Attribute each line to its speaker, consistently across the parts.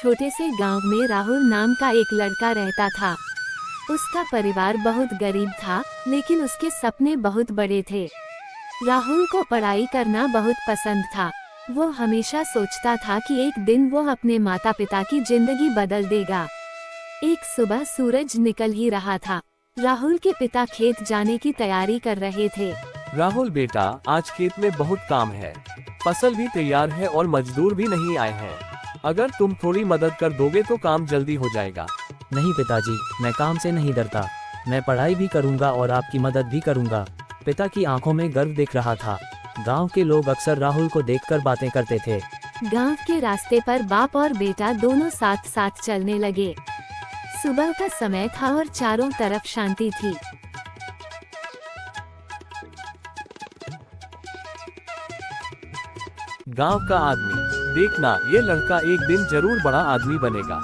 Speaker 1: छोटे से गांव में राहुल नाम का एक लड़का रहता था। उसका परिवार बहुत गरीब था, लेकिन उसके सपने बहुत बड़े थे। राहुल को पढ़ाई करना बहुत पसंद था। वो हमेशा सोचता था कि एक दिन वो अपने माता पिता की जिंदगी बदल देगा। एक सुबह सूरज निकल ही रहा था। राहुल के पिता खेत जाने की तैयारी कर रहे थे।
Speaker 2: राहुल बेटा, आज खेत में बहुत काम है। फसल भी तैयार है और मजदूर भी नहीं आए हैं। अगर तुम थोड़ी मदद कर दोगे तो काम जल्दी हो जाएगा।
Speaker 3: नहीं पिताजी, मैं काम से नहीं डरता। मैं पढ़ाई भी करूंगा और आपकी मदद भी करूंगा। पिता की आंखों में गर्व दिख रहा था। गांव के लोग अक्सर राहुल को देखकर बातें करते थे।
Speaker 1: गांव के रास्ते पर बाप और बेटा दोनों साथ साथ चलने लगे। सुबह का समय था और चारों तरफ शांति थी।
Speaker 2: गांव का आदमी, देखना, ये लड़का एक दिन जरूर बड़ा आदमी बनेगा।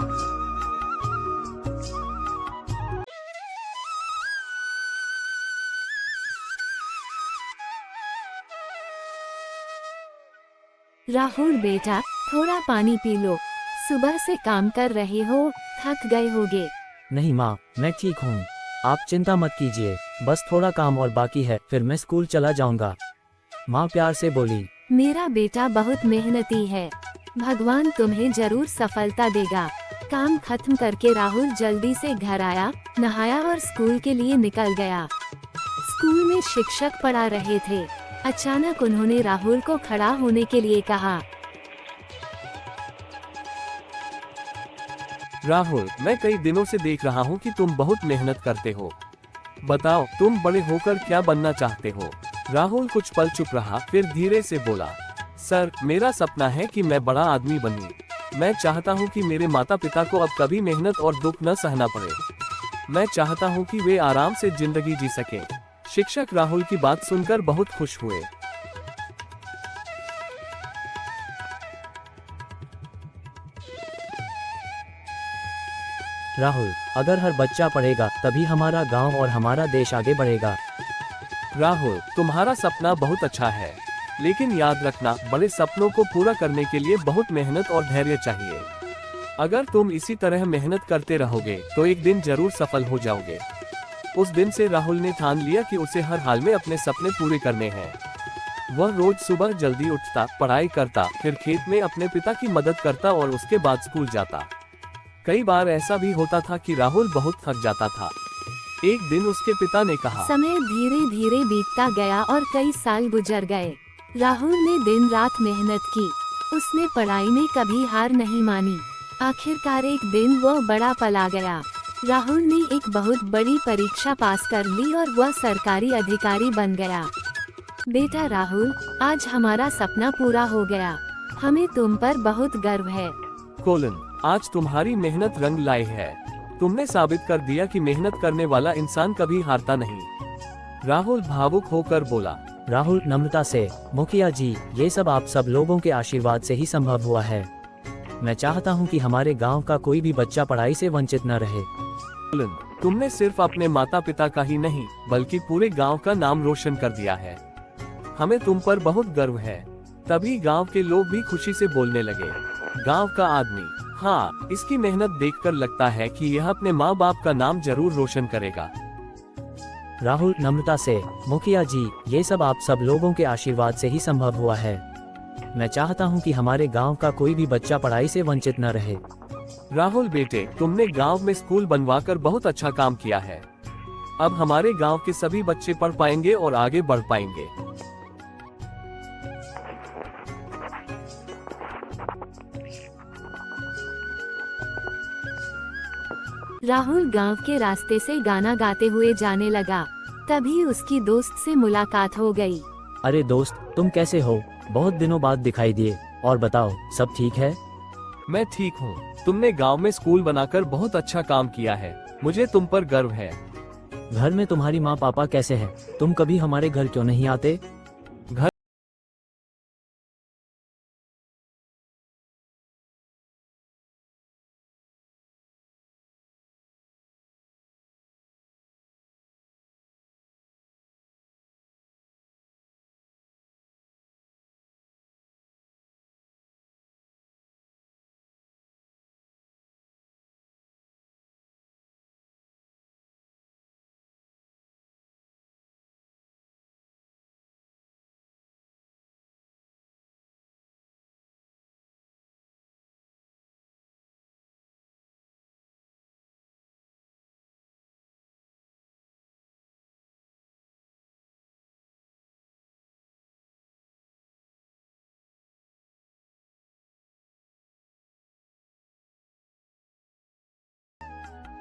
Speaker 1: राहुल बेटा, थोड़ा पानी पी लो। सुबह से काम कर रहे हो, थक गए होगे।
Speaker 3: नहीं माँ, मैं ठीक हूँ। आप चिंता मत कीजिए, बस थोड़ा काम और बाकी है, फिर मैं स्कूल चला जाऊंगा। माँ प्यार से बोली।
Speaker 1: मेरा बेटा बहुत मेहनती है, भगवान तुम्हें जरूर सफलता देगा। काम खत्म करके राहुल जल्दी से घर आया, नहाया और स्कूल के लिए निकल गया। स्कूल में शिक्षक पढ़ा रहे थे। अचानक उन्होंने राहुल को खड़ा होने के लिए कहा।
Speaker 2: राहुल, मैं कई दिनों से देख रहा हूँ कि तुम बहुत मेहनत करते हो। बताओ, तुम बड़े होकर क्या बनना चाहते हो? राहुल कुछ पल चुप रहा, फिर धीरे से बोला, सर, मेरा सपना है कि मैं बड़ा आदमी बनूं। मैं चाहता हूँ कि मेरे माता पिता को अब कभी मेहनत और दुख न सहना पड़े। मैं चाहता हूँ कि वे आराम से जिंदगी जी सकें। शिक्षक राहुल की बात सुनकर बहुत खुश हुए।
Speaker 3: राहुल, अगर हर बच्चा पढ़ेगा तभी हमारा गांव और हमारा देश आगे बढ़ेगा।
Speaker 2: राहुल, तुम्हारा सपना बहुत अच्छा है, लेकिन याद रखना, बड़े सपनों को पूरा करने के लिए बहुत मेहनत और धैर्य चाहिए। अगर तुम इसी तरह मेहनत करते रहोगे तो एक दिन जरूर सफल हो जाओगे। उस दिन से राहुल ने ठान लिया कि उसे हर हाल में अपने सपने पूरे करने हैं। वह रोज सुबह जल्दी उठता, पढ़ाई करता, फिर खेत में अपने पिता की मदद करता और उसके बाद स्कूल जाता। कई बार ऐसा भी होता था कि राहुल बहुत थक जाता था। एक दिन उसके पिता ने कहा,
Speaker 1: समय धीरे धीरे बीतता गया और कई साल गुजर गए। राहुल ने दिन रात मेहनत की। उसने पढ़ाई में कभी हार नहीं मानी। आखिरकार एक दिन वो बड़ा पल आ गया। राहुल ने एक बहुत बड़ी परीक्षा पास कर ली और वह सरकारी अधिकारी बन गया। बेटा राहुल, आज हमारा सपना पूरा हो गया। हमें तुम पर बहुत गर्व है।
Speaker 2: कोलन, आज तुम्हारी मेहनत रंग लाई है। तुमने साबित कर दिया कि मेहनत करने वाला इंसान कभी हारता नहीं। राहुल भावुक होकर बोला।
Speaker 3: राहुल नम्रता से, मुखिया जी, ये सब आप सब लोगों के आशीर्वाद से ही संभव हुआ है। मैं चाहता हूँ कि हमारे गांव का कोई भी बच्चा पढ़ाई से वंचित न रहे।
Speaker 2: कोलन, तुमने सिर्फ अपने माता पिता का ही नहीं, बल्कि पूरे गांव का नाम रोशन कर दिया है। हमें तुम पर बहुत गर्व है। तभी गांव के लोग भी खुशी से बोलने लगे। गांव का आदमी, हाँ, इसकी मेहनत देखकर लगता है कि यह अपने माँ बाप का नाम जरूर रोशन करेगा।
Speaker 3: राहुल नम्रता से, मुखिया जी, ये सब आप सब लोगों के आशीर्वाद से ही संभव हुआ है। मैं चाहता हूँ कि हमारे गांव का कोई भी बच्चा पढ़ाई से वंचित न रहे।
Speaker 2: राहुल बेटे, तुमने गांव में स्कूल बनवाकर बहुत अच्छा काम किया है। अब हमारे गांव के सभी बच्चे पढ़ पाएंगे और आगे बढ़ पाएंगे।
Speaker 1: राहुल गांव के रास्ते से गाना गाते हुए जाने लगा। तभी उसकी दोस्त से मुलाकात हो गई।
Speaker 3: अरे दोस्त, तुम कैसे हो? बहुत दिनों बाद दिखाई दिए। और बताओ, सब ठीक है?
Speaker 2: मैं ठीक हूँ। तुमने गांव में स्कूल बनाकर बहुत अच्छा काम किया है। मुझे तुम पर गर्व है।
Speaker 3: घर में तुम्हारी माँ पापा कैसे हैं? तुम कभी हमारे घर क्यों नहीं आते?